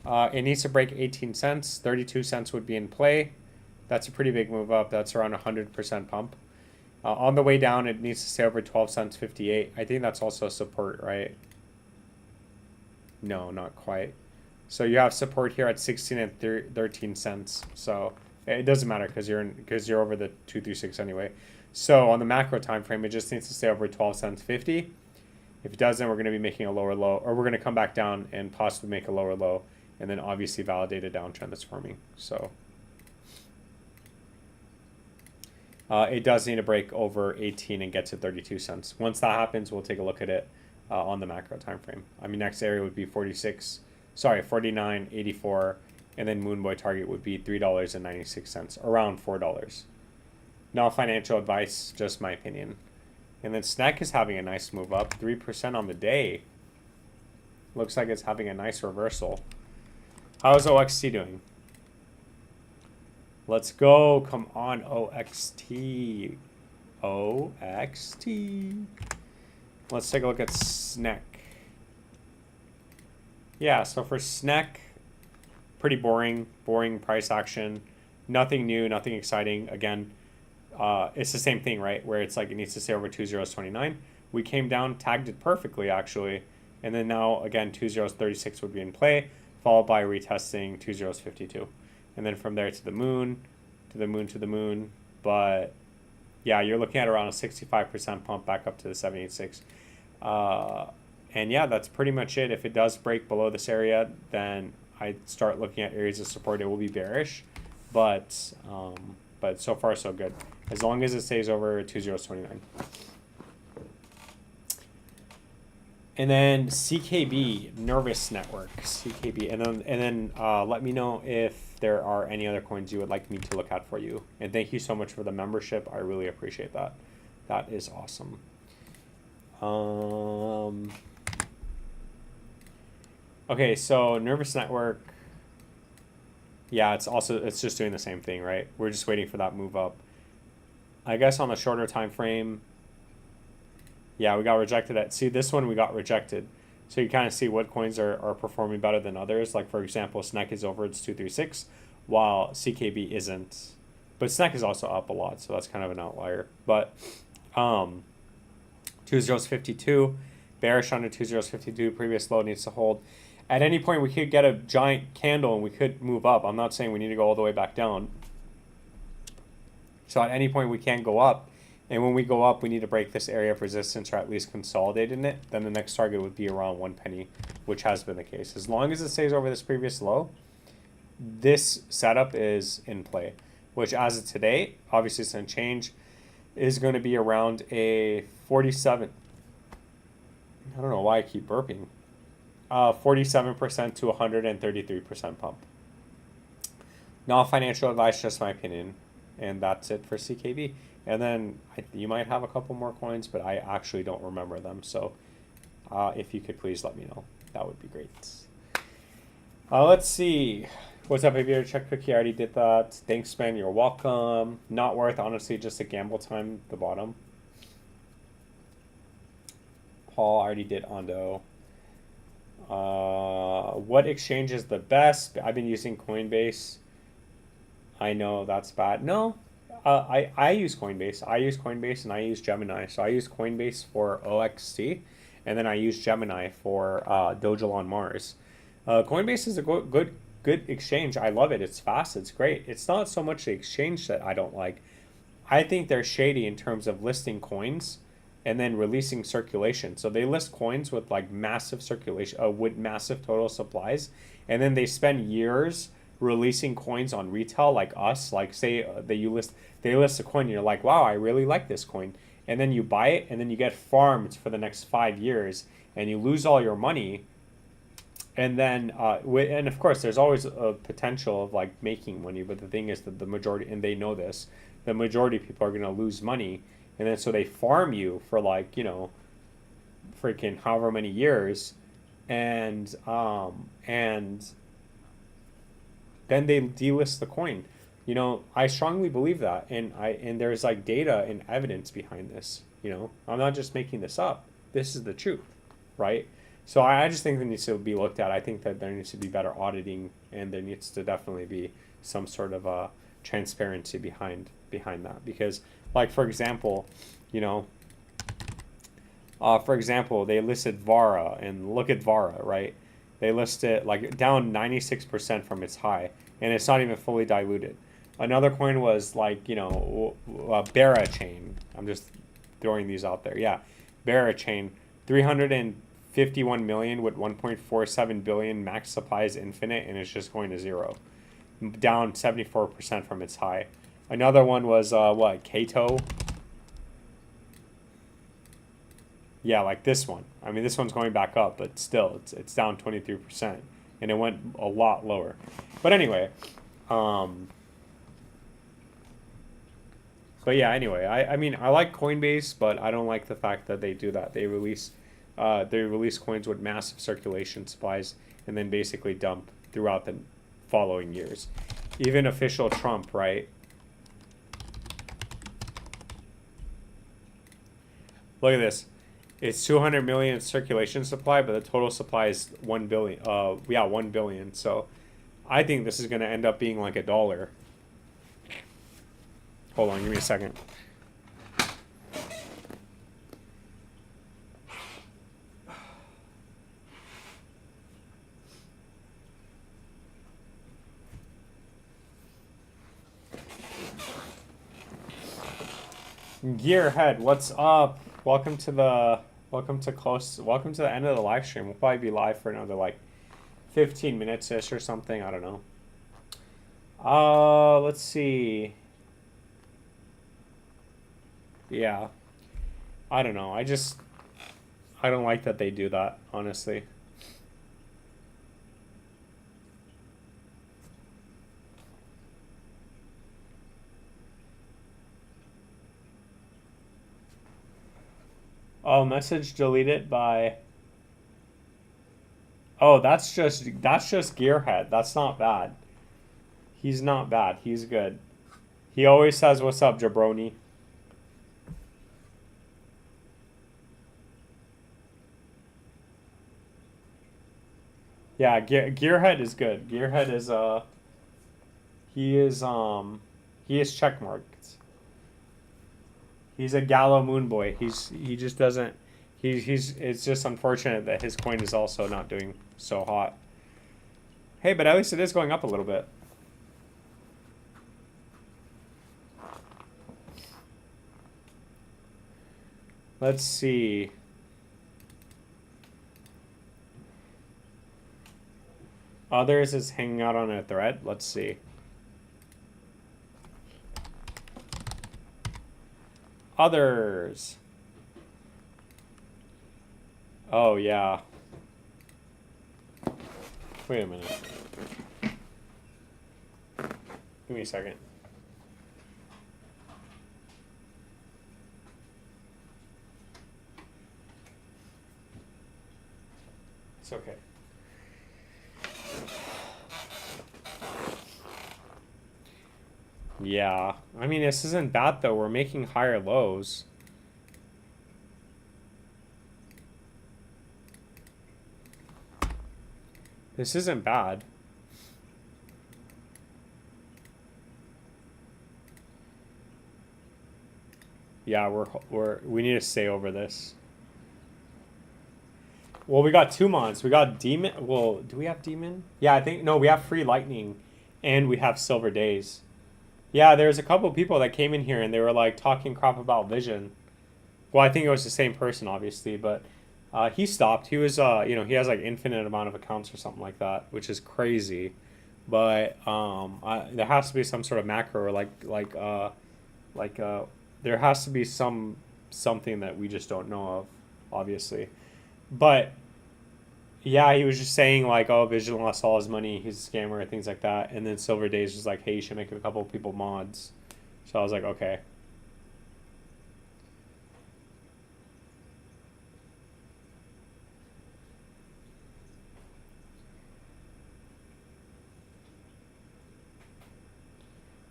It needs to break 18 cents. 32 cents would be in play. That's a pretty big move up. That's around 100% pump. On the way down, it needs to stay over 12 cents 58. I think that's also support, right? No, not quite. So you have support here at 16 and 13 cents. So it doesn't matter because you're over the 236 anyway. So on the macro time frame, it just needs to stay over 12 cents 50. If it doesn't, we're going to be making a lower low, or we're going to come back down and possibly make a lower low, and then obviously validate a downtrend that's forming. So it does need to break over 18 and get to 32 cents. Once that happens, we'll take a look at it on the macro time frame. I mean, next area would be 49, 84, And then Moonboy target would be $3.96, around $4. Not financial advice, just my opinion. And then SNEC is having a nice move up, 3% on the day. Looks like it's having a nice reversal. How's OXT doing? Let's go. Come on, OXT. OXT. Let's take a look at SNEC. Yeah, so for SNEC, pretty boring price action. Nothing new, nothing exciting. Again, it's the same thing, right? Where it's like it needs to stay over 2.029. We came down, tagged it perfectly, actually. And then now, again, 2.036 would be in play, followed by retesting 2.052. And then from there to the moon, to the moon, to the moon. But yeah, you're looking at around a 65% pump back up to the 786. And yeah, that's pretty much it. If it does break below this area, then I start looking at areas of support. It will be bearish, but so far so good. As long as it stays over 2.029. And then CKB, Nervous Network, CKB, and then let me know if there are any other coins you would like me to look at for you. And thank you so much for the membership. I really appreciate that. That is awesome. Okay, so Nervous Network. Yeah, it's just doing the same thing, right? We're just waiting for that move up. I guess on the shorter time frame. Yeah, we got rejected at, see this one we got rejected. So you kind of see what coins are performing better than others. Like for example, SNEC is over its 236 while CKB isn't. But SNEC is also up a lot, so that's kind of an outlier. But 2.052, bearish under 2.052, previous low needs to hold. At any point we could get a giant candle and we could move up. I'm not saying we need to go all the way back down. So at any point we can go up. And when we go up, we need to break this area of resistance or at least consolidate in it. Then the next target would be around 1 penny, which has been the case. As long as it stays over this previous low, this setup is in play, which as of today, obviously it's going to change, is going to be around a 47. I don't know why I keep burping. 47% to 133% pump. Not financial advice, just my opinion. And that's it for CKB. And then you might have a couple more coins, but I actually don't remember them. So if you could please let me know, that would be great. Let's see. What's up, baby? Check cookie. I already did that. Thanks, man. You're welcome. Not worth, honestly, just a gamble time at the bottom. Paul already did Ondo. What exchange is the best? I've been using Coinbase. I know that's bad. No. I use Coinbase. I use Coinbase and I use Gemini. So I use Coinbase for OXT, and then I use Gemini for Dojo on Mars. Coinbase is a good exchange. I love it. It's fast. It's great. It's not so much the exchange that I don't like. I think they're shady in terms of listing coins and then releasing circulation. So they list coins with like massive circulation, with massive total supplies, and then they spend years releasing coins on retail like us. Like say they list a coin and you're like, wow, I really like this coin, and then you buy it and then you get farmed for the next 5 years and you lose all your money. And then and of course there's always a potential of like making money, but the thing is that the majority, and they know this, the majority of people are going to lose money, and then so they farm you for like, you know, freaking however many years, and then they delist the coin. You know, I strongly believe that, and there's like data and evidence behind this. You know, I'm not just making this up. This is the truth, right? So I just think it needs to be looked at. I think that there needs to be better auditing, and there needs to definitely be some sort of transparency behind that. Because, like for example, you know, they listed Vara, and look at Vara, right? They list it like down 96% from its high, and it's not even fully diluted. Another coin was like, you know, Barra Chain. I'm just throwing these out there. Yeah, Barra Chain, 351 million with 1.47 billion max supply is infinite, and it's just going to zero, down 74% from its high. Another one was Kato. Yeah, like this one. I mean, this one's going back up, but still, it's down 23%, and it went a lot lower. But anyway, but yeah, anyway, I mean, I like Coinbase, but I don't like the fact that they do that. They release coins with massive circulation supplies and then basically dump throughout the following years. Even official Trump, right? Look at this. It's 200 million circulation supply, but the total supply is 1 billion. 1 billion. So I think this is going to end up being like $1. Hold on, give me a second. Gearhead, what's up? Welcome to the end of the live stream. We'll probably be live for another like 15 minutes ish or something. I don't know. Let's see. Yeah. I don't know. I don't like that they do that, honestly. Oh, message deleted by. Oh, that's just Gearhead. That's not bad. He's not bad. He's good. He always says, "What's up, jabroni?" Yeah, Gearhead is good. Gearhead is he is checkmarked. He's a Gallo Moon boy. He just doesn't. He's. It's just unfortunate that his coin is also not doing so hot. Hey, but at least it is going up a little bit. Let's see. Others is hanging out on a thread. Let's see. Others. Oh, yeah. Wait a minute. Give me a second. It's okay. Yeah. I mean, this isn't bad, though. We're making higher lows. This isn't bad. Yeah, we need to stay over this. Well, we got 2 mods. We got Demon. Well, do we have Demon? Yeah, I think no. We have Free Lightning, and we have Silver Days. Yeah, there's a couple of people that came in here and they were like talking crap about Vision. Well, I think it was the same person, obviously, but he stopped. He was, he has like infinite amount of accounts or something like that, which is crazy. But there has to be some sort of macro, or there has to be something that we just don't know of, obviously. But yeah, he was just saying like, oh, Vision lost all his money, he's a scammer, and things like that. And then Silver Days was like, hey, you should make a couple of people mods. So I was like, okay.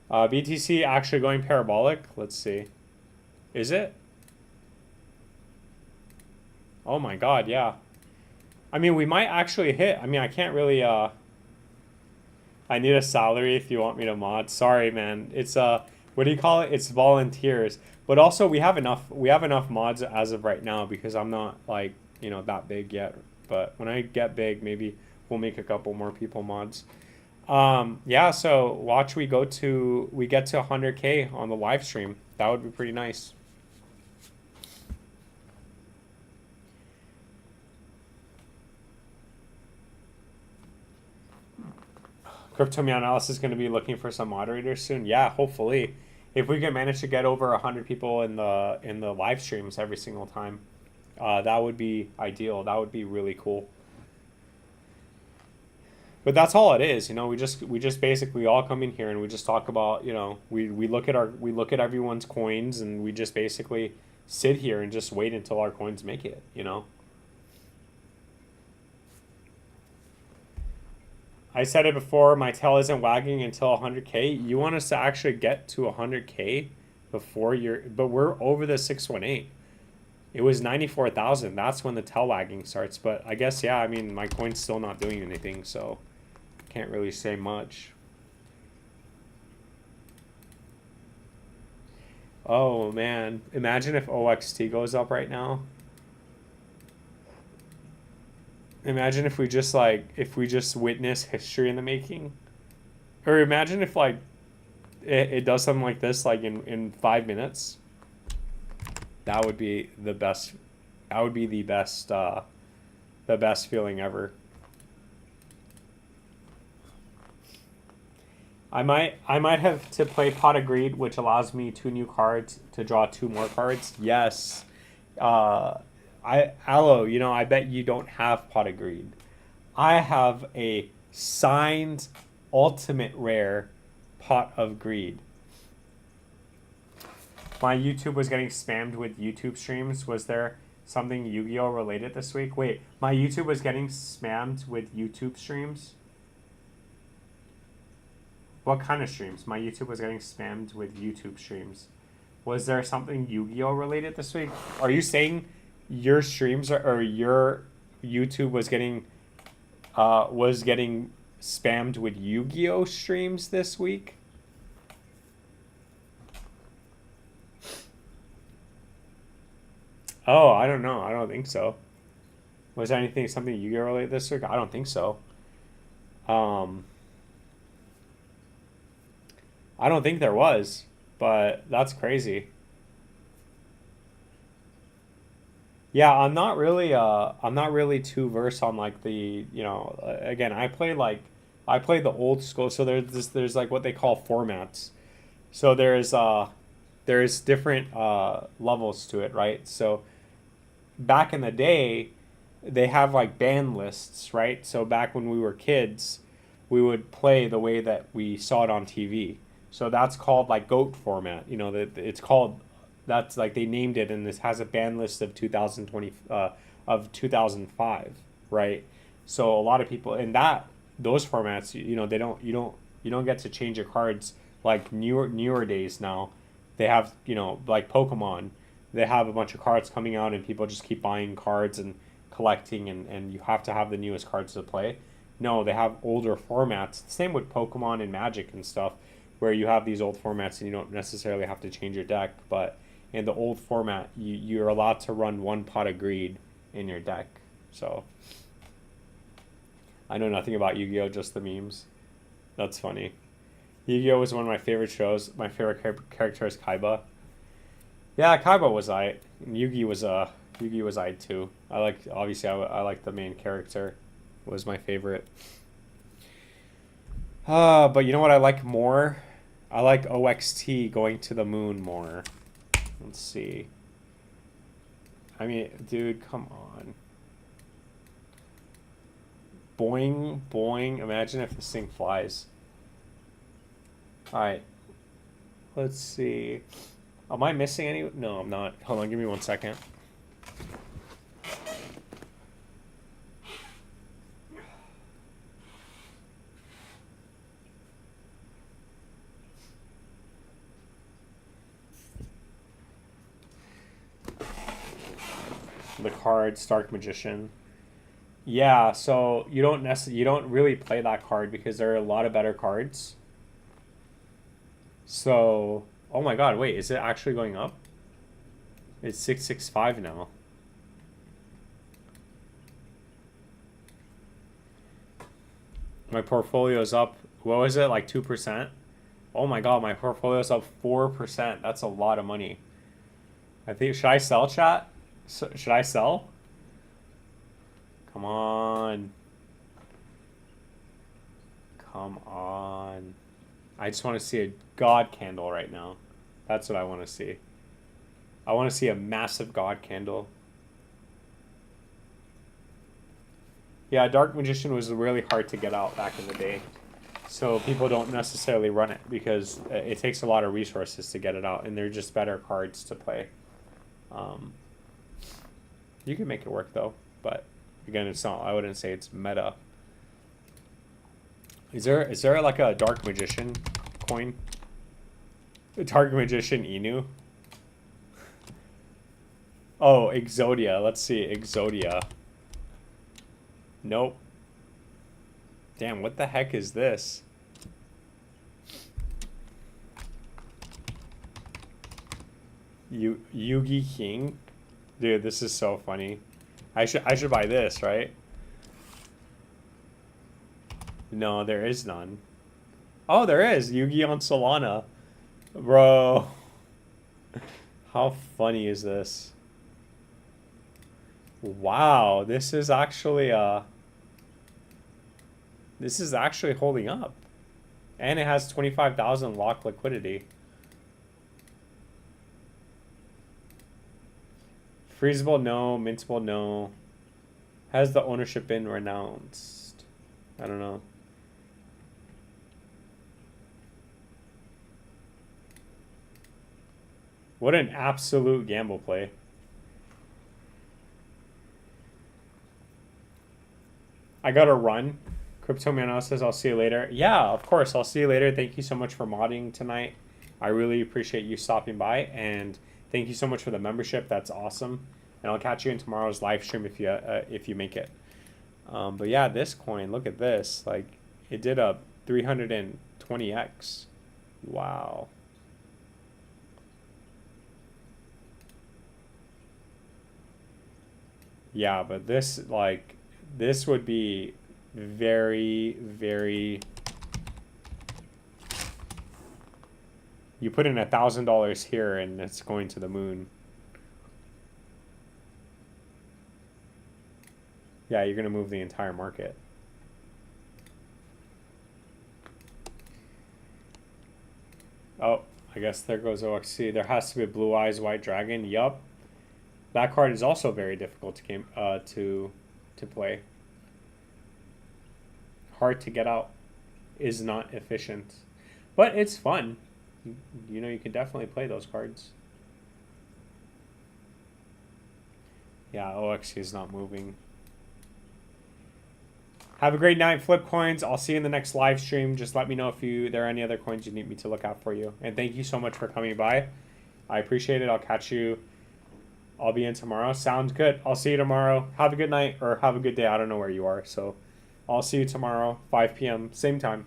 BTC actually going parabolic. Let's see. Is it? Oh my god, yeah. I mean, we might actually hit. I mean, I can't really, I need a salary if you want me to mod. Sorry, man. It's, what do you call it? It's volunteers. But also, we have enough mods as of right now because I'm not, like, that big yet. But when I get big, maybe we'll make a couple more people mods. Yeah, so watch we get to 100K on the live stream. That would be pretty nice. Crypto Meow is going to be looking for some moderators soon. Yeah, hopefully, if we can manage to get over 100 people in the live streams every single time, that would be ideal. That would be really cool. But that's all it is, you know. We just basically all come in here and we just talk about, you know, we look at everyone's coins and we just basically sit here and just wait until our coins make it, you know. I said it before, my tail isn't wagging until 100K. You want us to actually get to 100K before but we're over the 618. It was 94,000. That's when the tail wagging starts. But I guess, yeah, I mean, my coin's still not doing anything, so can't really say much. Oh, man. Imagine if OXT goes up right now. Imagine if we just, like, if we just witness history in the making. Or imagine if, like, it does something like this, like, in 5 minutes. That would be the best. That would be the best feeling ever. I might have to play Pot of Greed, which allows me 2 new cards to draw 2 more cards. Yes. Aloe, you know, I bet you don't have Pot of Greed. I have a signed ultimate rare Pot of Greed. My YouTube was getting spammed with YouTube streams. Was there something Yu-Gi-Oh related this week? Wait, my YouTube was getting spammed with YouTube streams? What kind of streams? My YouTube was getting spammed with YouTube streams. Was there something Yu-Gi-Oh related this week? Are you saying your streams or your YouTube was getting spammed with Yu-Gi-Oh streams this week? Oh, I don't know. I don't think so. Was there something Yu-Gi-Oh related this week? I don't think so. I don't think there was, but that's crazy. Yeah, I'm not really too versed on like the, you know, again, I play the old school, so there's like what they call formats. So there's different levels to it, right? So back in the day, they have like band lists, right? So back when we were kids, we would play the way that we saw it on TV. So that's called like GOAT format. You know, that it's called, that's like they named it, and this has a band list of 2020 of 2005, right? So a lot of people in those formats, you know, you don't get to change your cards like newer days now. They have, you know, like Pokemon, they have a bunch of cards coming out and people just keep buying cards and collecting, and you have to have the newest cards to play. No, they have older formats. Same with Pokemon and Magic and stuff, where you have these old formats and you don't necessarily have to change your deck. But in the old format, you're allowed to run 1 Pot of Greed in your deck. So I know nothing about Yu-Gi-Oh, just the memes. That's funny. Yu-Gi-Oh was one of my favorite shows. My favorite character is Kaiba. Yeah, Kaiba was aight. Yugi was aight too. I like the main character. Was my favorite. But you know what I like more? I like OXT going to the moon more. Let's see. I mean, dude, come on. Boing, boing. Imagine if this thing flies. Alright. Let's see. Am I missing any? No, I'm not. Hold on, give me 1 second. The card Stark Magician. Yeah, so you don't really play that card because there are a lot of better cards. So, oh my god, wait, is it actually going up? It's 665 now. My portfolio is up, what was it, like 2%? Oh my god, my portfolio is up 4%. That's a lot of money. I think, should I sell, chat? Should I sell? Come on. Come on. I just want to see a God candle right now. That's what I want to see. I want to see a massive God candle. Yeah, Dark Magician was really hard to get out back in the day. So people don't necessarily run it because it takes a lot of resources to get it out, and they're just better cards to play. You can make it work though, but again, it's not. I wouldn't say it's meta. Is there like a Dark Magician coin? A Dark Magician Inu? Oh, Exodia. Let's see, Exodia. Nope. Damn, what the heck is this? Yugi King? Dude, this is so funny. I should buy this, right? No, there is none. Oh, there is. Yugi on Solana. Bro. How funny is this? Wow, this is actually holding up. And it has 25,000 lock liquidity. Freezable, no. Mintable, no. Has the ownership been renounced? I don't know. What an absolute gamble play. I gotta run. Crypto Mano says, I'll see you later. Yeah, of course, I'll see you later. Thank you so much for modding tonight. I really appreciate you stopping by, and thank you so much for the membership. That's awesome. And I'll catch you in tomorrow's live stream if you make it. But yeah, this coin, look at this. Like, it did a 320x. Wow. Yeah, but this, like, this would be very, very... You put in $1,000 here and it's going to the moon. Yeah, you're going to move the entire market. Oh, I guess there goes OXC. There has to be Blue Eyes White Dragon. Yup. That card is also very difficult to play. Hard to get out. Is not efficient. But it's fun. You know, you can definitely play those cards. Yeah, OXC is not moving. Have a great night, Flip Coins. I'll see you in the next live stream. Just let me know if there are any other coins you need me to look out for you. And thank you so much for coming by. I appreciate it. I'll catch you. I'll be in tomorrow. Sounds good. I'll see you tomorrow. Have a good night or have a good day. I don't know where you are. So I'll see you tomorrow, 5 p.m., same time.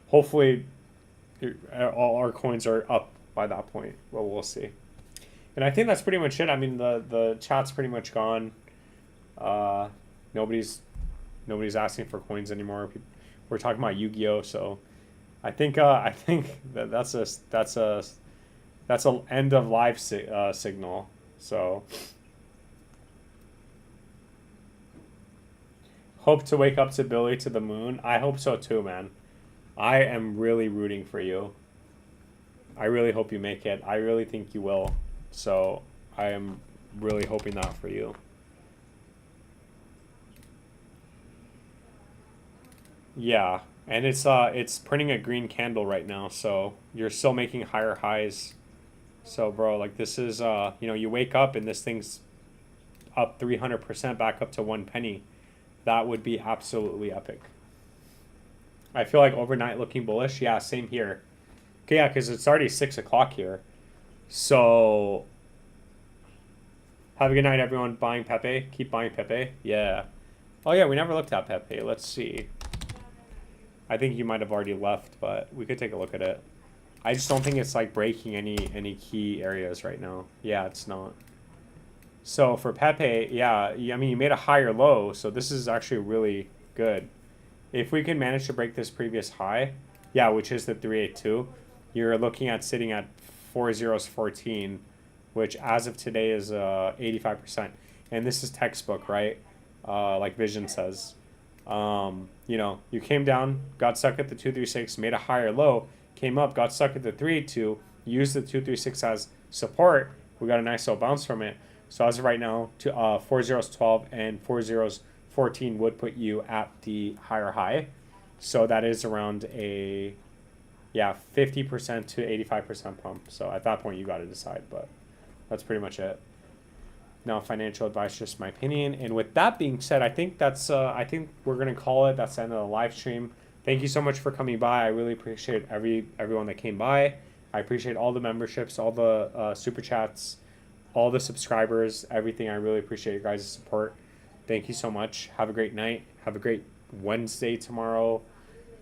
Hopefully all our coins are up by that point. Well, we'll see. And I think that's pretty much it. I mean, the chat's pretty much gone. Nobody's asking for coins anymore. We're talking about Yu-Gi-Oh, so I think that's a end of live signal. So hope to wake up to Billy to the moon. I hope so too, man. I am really rooting for you. I really hope you make it. I really think you will. So I am really hoping that for you. Yeah, and it's printing a green candle right now, so you're still making higher highs. So bro, like this is you know, you wake up and this thing's up 300% back up to 1 penny. That would be absolutely epic. I feel like overnight looking bullish. Yeah, same here. Okay, yeah, because it's already 6 o'clock here. So have a good night, everyone. Buying Pepe. Keep buying Pepe. Yeah. Oh yeah, we never looked at Pepe. Let's see. I think you might have already left, but we could take a look at it. I just don't think it's like breaking any key areas right now. Yeah, it's not. So for Pepe, yeah, I mean, you made a higher low, so this is actually really good. If we can manage to break this previous high, yeah, which is the 382, you're looking at sitting at 4014, which as of today is 85%. And this is textbook, right? Like Vision says. You know, you came down, got stuck at the 236, made a higher low, came up, got stuck at the 382, used the 236 as support. We got a nice little bounce from it. So as of right now, 4 zeros 12 and 4 zeros 14 would put you at the higher high. So that is around a, yeah, 50% to 85% pump. So at that point, you got to decide, but that's pretty much it. Now, financial advice, just my opinion. And with that being said, I think that's, I think we're going to call it. That's the end of the live stream. Thank you so much for coming by. I really appreciate everyone that came by. I appreciate all the memberships, all the super chats, all the subscribers, everything. I really appreciate your guys' support. Thank you so much. Have a great night. Have a great Wednesday tomorrow.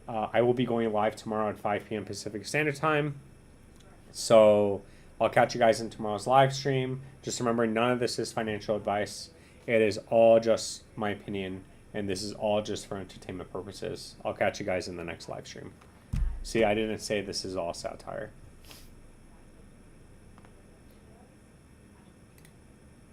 I will be going live tomorrow at 5 p.m. Pacific Standard Time. So I'll catch you guys in tomorrow's live stream. Just remember, none of this is financial advice. It is all just my opinion, and this is all just for entertainment purposes. I'll catch you guys in the next live stream. See, I didn't say this is all satire.